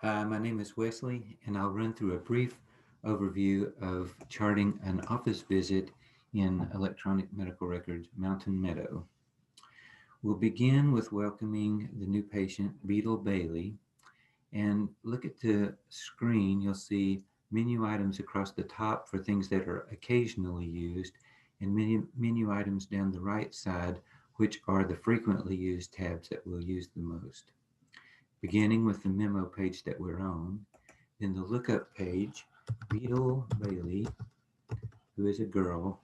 My name is Wesley, and I'll run through a brief overview of charting an office visit in electronic medical records, Mountain Meadow. We'll begin with welcoming the new patient, Beetle Bailey, and look at the screen. You'll see menu items across the top for things that are occasionally used, and menu items down the right side, which are the frequently used tabs that we'll use the most. Beginning with the memo page that we're on, then the lookup page, Beetle Bailey, who is a girl.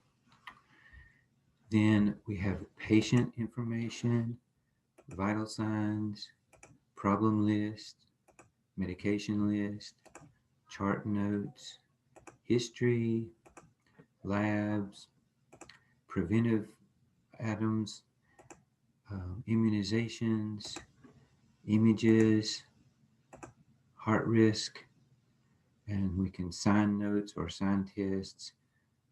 Then we have patient information, vital signs, problem list, medication list, chart notes, history, labs, preventive items, immunizations, images, heart risk, and we can sign notes or sign tests,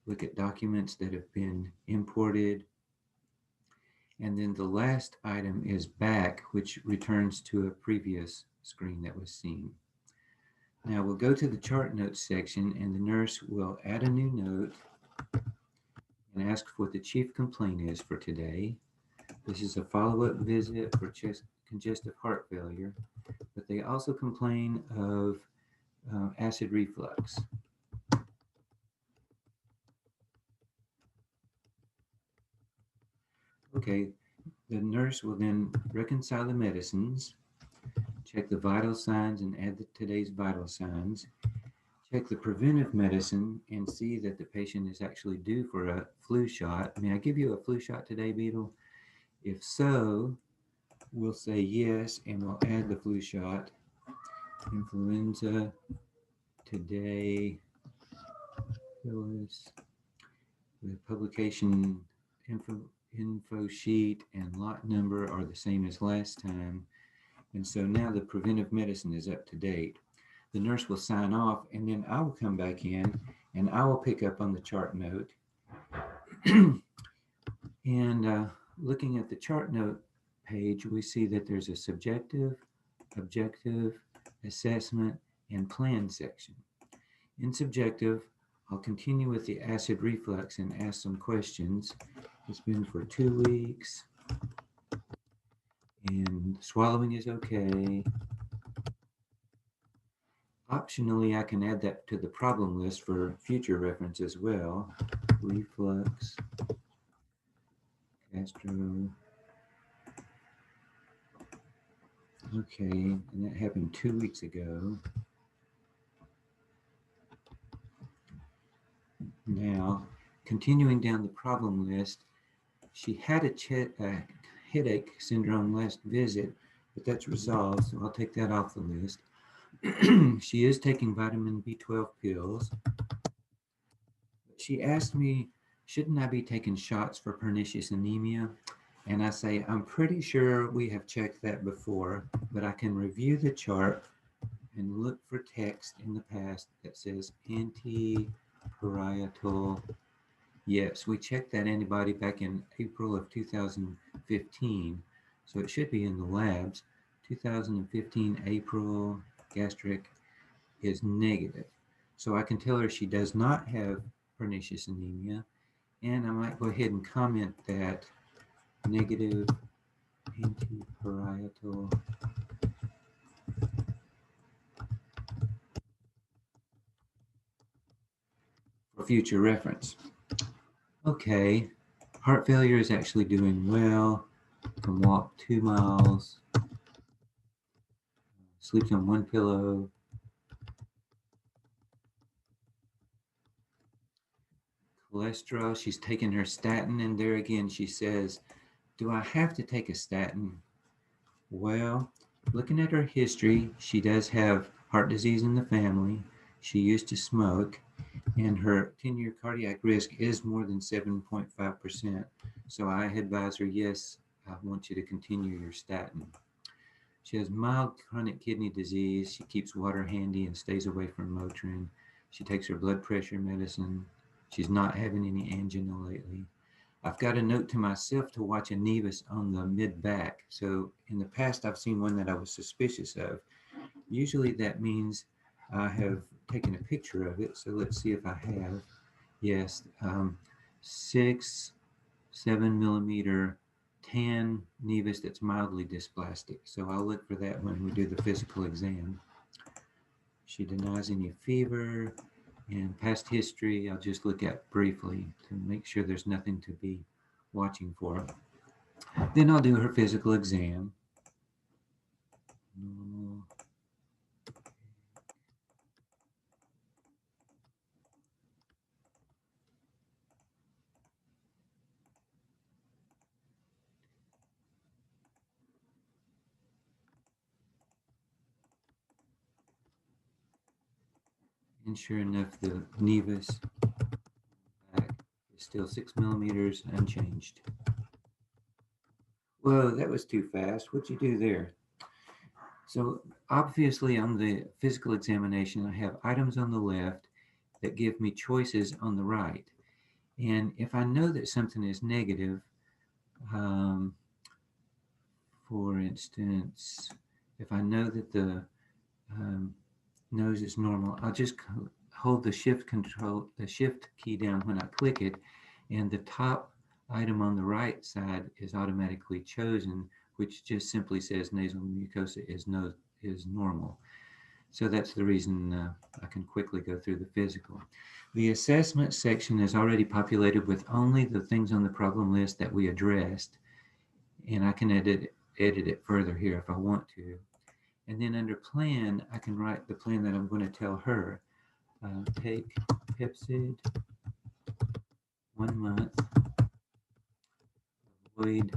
look at documents that have been imported. And then the last item is back, which returns to a previous screen that was seen. Now we'll go to the chart notes section, and the nurse will add a new note and ask what the chief complaint is for today. This is a follow-up visit for congestive heart failure, but they also complain of acid reflux. Okay, the nurse will then reconcile the medicines, check the vital signs and add today's vital signs, check the preventive medicine and see that the patient is actually due for a flu shot. May I give you a flu shot today, Beetle? If so, we'll say yes and we'll add the flu shot. Influenza today, Phyllis. The publication info sheet and lot number are the same as last time. And so now the preventive medicine is up to date. The nurse will sign off, and then I will come back in and I will pick up on the chart note. And looking at the chart note page, we see that there's a subjective, objective, assessment, and plan section. In subjective, I'll continue with the acid reflux and ask some questions. It's been for 2 weeks, and swallowing is okay. Optionally, I can add that to the problem list for future reference as well. Reflux, gastro. Okay, and that happened 2 weeks ago. Now, continuing down the problem list, she had a headache syndrome last visit, but that's resolved, so I'll take that off the list. She is taking vitamin B12 pills. She asked me, shouldn't I be taking shots for pernicious anemia? And I say, I'm pretty sure we have checked that before, but I can review the chart and look for text in the past that says anti-parietal. Yes, we checked that antibody back in April of 2015, so it should be in the labs. 2015 April gastric is negative. So I can tell her she does not have pernicious anemia, and I might go ahead and comment that negative antiparietal for future reference. Okay, heart failure is actually doing well. Can walk 2 miles, sleeps on 1 pillow. Cholesterol, she's taking her statin, and there again she says, do I have to take a statin? Well, looking at her history, she does have heart disease in the family. She used to smoke, and her 10-year cardiac risk is more than 7.5%. So I advise her, yes, I want you to continue your statin. She has mild chronic kidney disease. She keeps water handy and stays away from Motrin. She takes her blood pressure medicine. She's not having any angina lately. I've got a note to myself to watch a nevus on the mid back. So in the past, I've seen one that I was suspicious of. Usually that means I have taken a picture of it. So let's see if I have. Yes, 6-7 millimeter tan nevus that's mildly dysplastic. So I'll look for that when we do the physical exam. She denies any fever, and past history I'll just look at briefly to make sure there's nothing to be watching for. Then I'll do her physical exam. Normal. And sure enough, the nevus back is still 6 millimeters unchanged. Whoa, that was too fast. What'd you do there? So obviously on the physical examination, I have items on the left that give me choices on the right. And if I know that something is negative, um, for instance, if I know that the um, nose is normal, I'll just hold the shift key down when I click it, and the top item on the right side is automatically chosen, which just simply says nasal mucosa is normal. So that's the reason I can quickly go through the physical. The assessment section is already populated with only the things on the problem list that we addressed, and I can edit it further here if I want to. And then under plan, I can write the plan that I'm going to tell her. Take Pepsid 1 month, avoid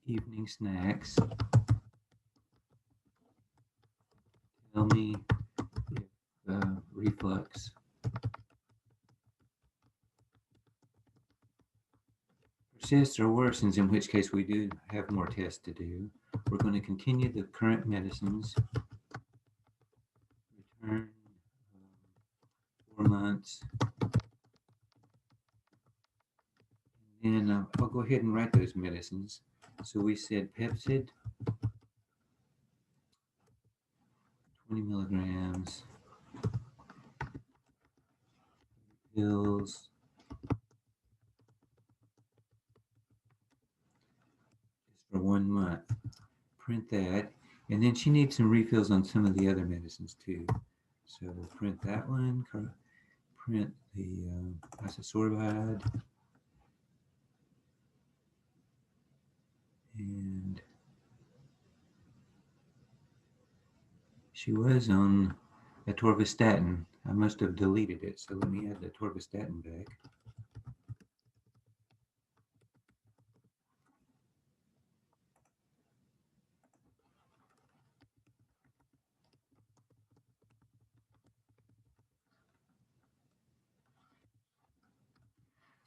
evening snacks. Tell me if reflux persists or worsens, in which case we do have more tests to do. We're going to continue the current medicines. Return 4 months. And I'll go ahead and write those medicines. So we said Pepsid, 20 milligrams, pills, just for 1 month. Print that. And then she needs some refills on some of the other medicines too. So we'll print that one, print the isosorbide, and she was on atorvastatin. I must have deleted it, so let me add the atorvastatin back.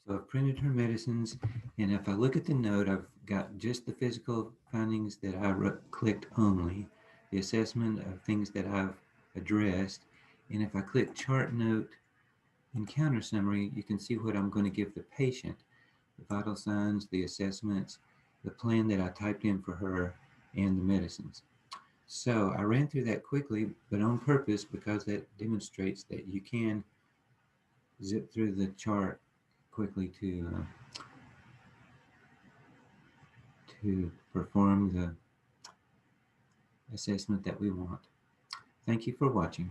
So I've printed her medicines, and if I look at the note, I've got just the physical findings that I clicked only, the assessment of things that I've addressed, and if I click chart note encounter summary, you can see what I'm going to give the patient, the vital signs, the assessments, the plan that I typed in for her, and the medicines. So I ran through that quickly, but on purpose, because that demonstrates that you can zip through the chart quickly to perform the assessment that we want. Thank you for watching.